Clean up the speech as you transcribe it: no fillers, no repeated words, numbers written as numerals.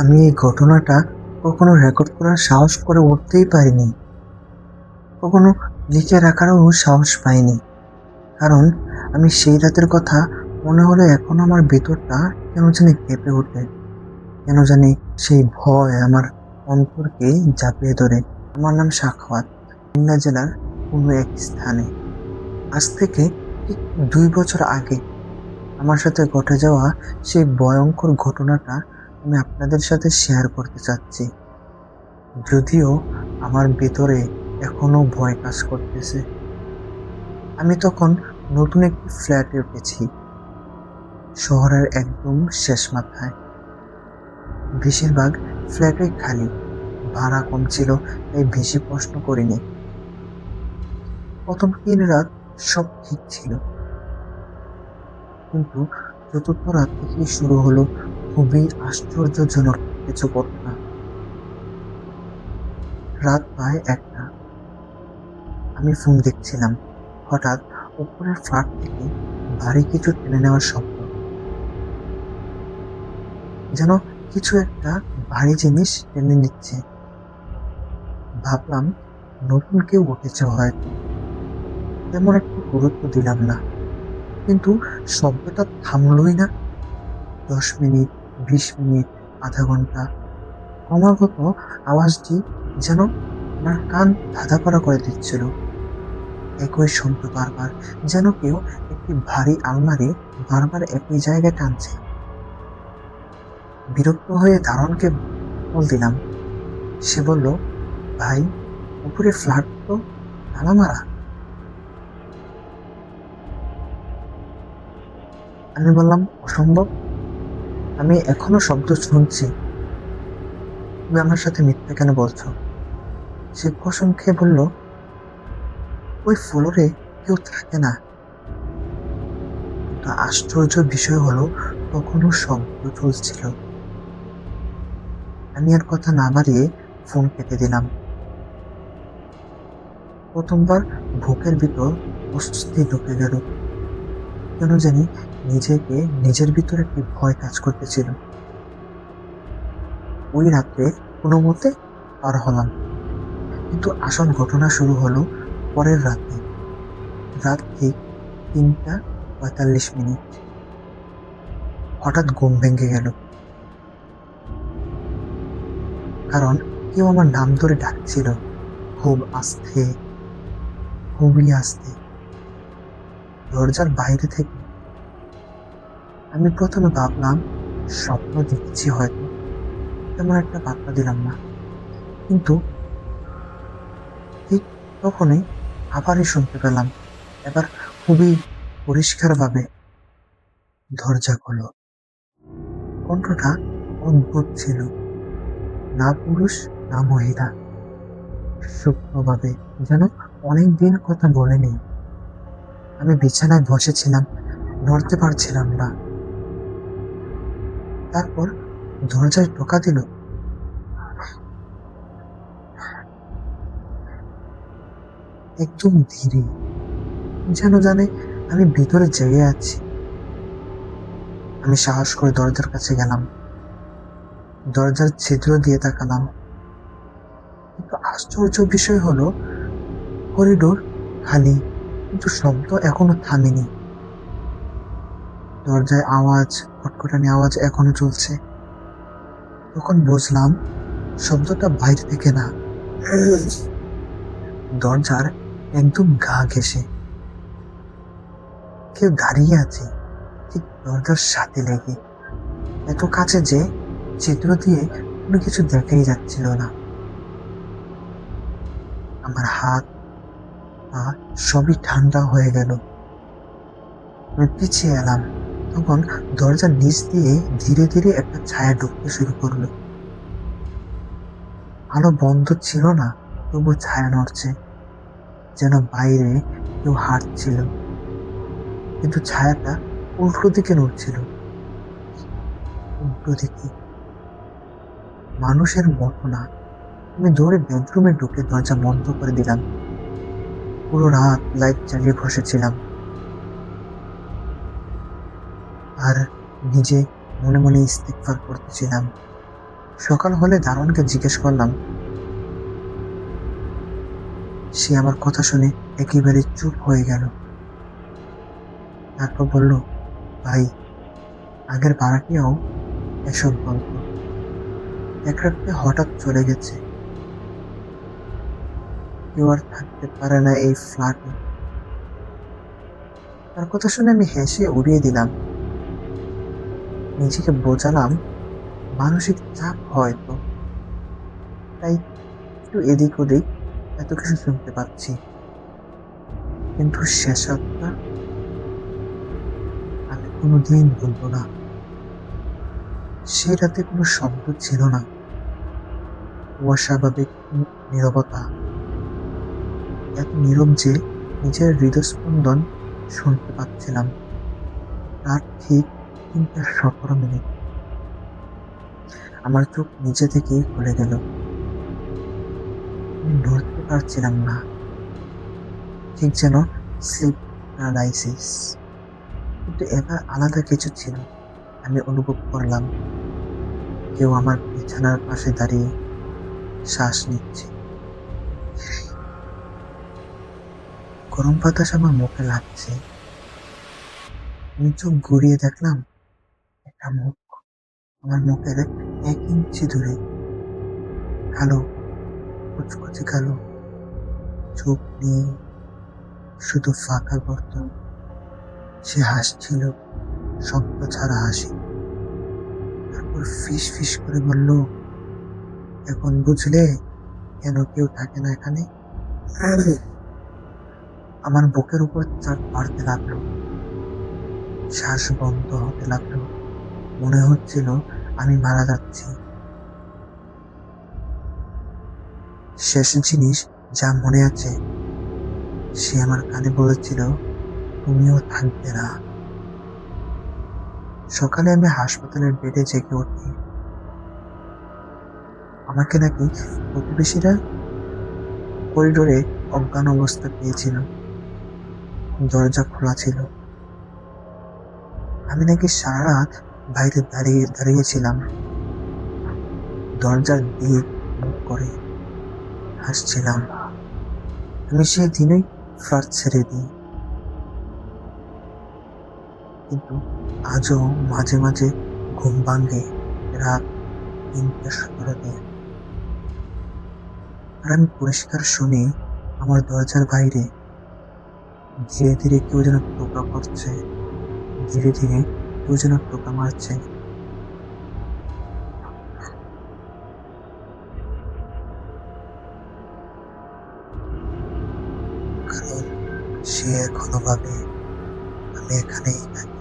আমি এই ঘটনাটা কখনো রেকর্ড করার সাহস করে উঠতেই পারিনি, কখনো লিখে রাখারও সাহস পাইনি। কারণ আমি সেই রাতের কথা মনে হলে এখন আমার ভেতরটা কেন জানি কেঁপে ওঠে, কেন জানি সেই ভয় আমার অন্তরকে চাপিয়ে ধরে। আমার নাম সাখাওয়াত, খুলনা জেলার কোনো এক স্থানে। আজ থেকে ঠিক 2 বছর আগে আমার সাথে ঘটে যাওয়া সেই ভয়ঙ্কর ঘটনাটা আমি আপনাদের সাথে শেয়ার করতে চাচ্ছি। যদিও আমার ভেতরে এখনো ভয় কাজ করতেছে। আমি তখন নতুন একটি ফ্ল্যাটে উঠেছি, শহরের একদম শেষ মাথায়। বেশিরভাগ ফ্ল্যাটই খালি, ভাড়া কম ছিল, তাই বেশি প্রশ্ন করিনি। প্রথম 3 রাত সব ঠিক ছিল, কিন্তু চতুর্থ রাত থেকেই শুরু হলো খুবই আশ্চর্যজনক কিছু ঘটনা। রাত প্রায় 1টা, আমি ফোন দেখছিলাম। হঠাৎ উপরের ফ্ল্যাট থেকে ভারী কিছু টেনে নেওয়ার শব্দ, যেন কিছু একটা ভারী জিনিস টেনে নিচ্ছে। ভাবলাম নতুন কেউ উঠেছে হয়তো, তেমন একটু গুরুত্ব দিলাম না। কিন্তু শব্দটা থামলই না। 10 মিনিট, 20 মিনিট, আধা ঘন্টা, ক্রমাগত আওয়াজটি যেন আমার কান ধাঁধাপাড়া করে দিচ্ছিল। একই শব্দ বারবার, যেন কেউ একটি ভারী আলমারি বারবার একই জায়গায় টানছে। বিরক্ত হয়ে দারোয়ানকে কল দিলাম। সে বলল, ভাই, উপরে ফ্ল্যাট তো তালা মারা। আমি বললাম, অসম্ভব, আমি এখনো শব্দ শুনছি। তুমি আমার সাথে মিথ্যা কেন বলছো? সে কসম খেয়ে বলল, ওই ফ্লোরে কেউ থাকে না। কিন্তু আশ্চর্য বিষয় হলো, তখনও শব্দ চলছিল। আমি আর কথা না বাড়িয়ে ফোন কেটে দিলাম। প্রথমবার বুকের ভিতর অস্বস্তি ঢুকে গেল। কেন জানি নিজের ভিতর একটি ভয় কাজ করতেছিল। ওই রাত্রে কোনো মতে পার হলাম। কিন্তু আসল ঘটনা শুরু হলো পরের রাতে। রাত ঠিক 3টা 45 মিনিট। হঠাৎ ঘুম ভেঙে গেল, কারণ কেউ আমার নাম ধরে ডাকছিল, খুব আস্তে, খুবই আস্তে, দরজার বাইরে থেকে। আমি প্রথমে ভাবলাম স্বপ্ন দেখছি হয়তো, তেমন একটা পাত্তা দিলাম না। কিন্তু ঠিক তখনই আবারই শুনতে পেলাম, এবার খুবই পরিষ্কারভাবে, দরজা খোলো। কণ্ঠটা অদ্ভুত ছিল, না পুরুষ না মহিলা, সূক্ষ্মভাবে, যেন অনেকদিন কথা বলেনি। আমি বিছানায় বসেছিলাম, নড়তে পারছিলাম না। তারপর দরজায় টোকা দিল, একদম ধীরে, যেন জানে আমি ভিতরে জেগে আছি। আমি সাহস করে দরজার কাছে গেলাম, দরজার ছিদ্র দিয়ে তাকালাম। কিন্তু আশ্চর্য বিষয় হলো, করিডোর খালি, কিন্তু শব্দ এখনো থামেনি। দরজায় আওয়াজ, খটখটানি আওয়াজ এখনো চলছে। তখন বুঝলাম শব্দটা বাইরে থেকে না, দরজার একদম গা ঘেঁষে কেউ দাঁড়িয়ে আছে, ঠিক দরজার সাথে লেগে, এত কাছে যে ছিদ্র দিয়ে কোনো কিছু দেখাই যাচ্ছিল না। আমার হাত পা সবই ঠান্ডা হয়ে গেল। আমি পিছিয়ে এলাম। তখন দরজার নিচ দিয়ে ধীরে ধীরে একটা ছায়া ঢুকতে শুরু করলো। আলো বন্ধ ছিল না, তবু ছায়া নড়ছে, যেন বাইরে কেউ হাঁটছিল। কিন্তু ছায়াটা উল্টো দিকে নড়ছিল, উল্টো দিকে, মানুষের মতো না। আমি দৌড়ে বেডরুমে ঢুকে দরজা বন্ধ করে দিলাম। পুরো রাত লাইট জ্বালিয়ে বসেছিলাম, আর নিজে মনে মনে ইস্তিগফার করতেছিলাম। সকাল হলে দারোয়ানকে জিজ্ঞেস করলাম। সে আমার কথা শুনে একেবারে চুপ হয়ে গেল। তারপর বলল, ভাই, আগের ভাড়াটিয়াও এসব বলতো। এক রাত্রে হঠাৎ চলে গেছে, কেউ আর থাকতে পারে না এই ফ্ল্যাটে। তার কথা শুনে আমি হেসে উড়িয়ে দিলাম। নিজেকে বোঝালাম মানসিক চাপ হয়তো, তাই একটু এদিক ওদিক এত কিছু শুনতে পাচ্ছি। কিন্তু শেষতটা আমি কোনোদিন বলবো না। সেই রাতে কোনো শব্দ ছিল না, অস্বাভাবিক নীরবতা, এত নীরব যে নিজের হৃদস্পন্দন শুনতে পাচ্ছিলাম। তার ঠিক 3:17 আমার চোখ নিজে থেকেই খুলে গেল। আমি নড়তে পারছিলাম না, ঠিক যেন স্লিপ প্যারালাইসিস। কিন্তু এবার আলাদা কিছু ছিল। আমি অনুভব করলাম কেউ আমার বিছানার পাশে দাঁড়িয়ে শ্বাস নিচ্ছে। গরম বাতাস আমার মুখে লাগছে। আমি চোখ ঘুরিয়ে দেখলাম একটা মুখ আমার মুখের 1 ইঞ্চি দূরে। কালো, কুচকুচে কালো, চোখ নেই, শুধু ফাঁকা গর্ত। সে হাসছিল, শব্দ ছাড়া হাসি। তারপর ফিস ফিস করে বলল, এখন বুঝলে কেন কেউ থাকে না এখানে? আমার বুকের উপর চাপ বাড়তে লাগলো, শ্বাস বন্ধ হতে লাগলো। মনে হচ্ছিল আমি মারা যাচ্ছি। শেষ জিনিস যা মনে আছে, সে আমার কানে বলেছিল, তুমিও থাকবে না। সকালে আমি হাসপাতালের বেডে জেগে উঠি। আমাকে নাকি প্রতিবেশীরা করিডোরে অজ্ঞান অবস্থা পেয়েছিল। দরজা খোলা ছিল। আমি নাকি সারা রাত বাইরে দাঁড়িয়ে দাঁড়িয়েছিলাম, দরজার দিক মুখ করে হাসছিলাম। আমি সেই দিনই ফ্ল্যাট ছেড়ে দিই। কিন্তু আজও মাঝে মাঝে ঘুম ভাঙে রাত 3:17। আর আমি পরিষ্কার শুনি আমার দরজার বাইরে ধীরে ধীরে কেউ যেন টোকা করছে, ধীরে ধীরে কেউ যেন টোকা মারছে। কারণ সে এখনো ভাবে আমি এখানেই থাকি।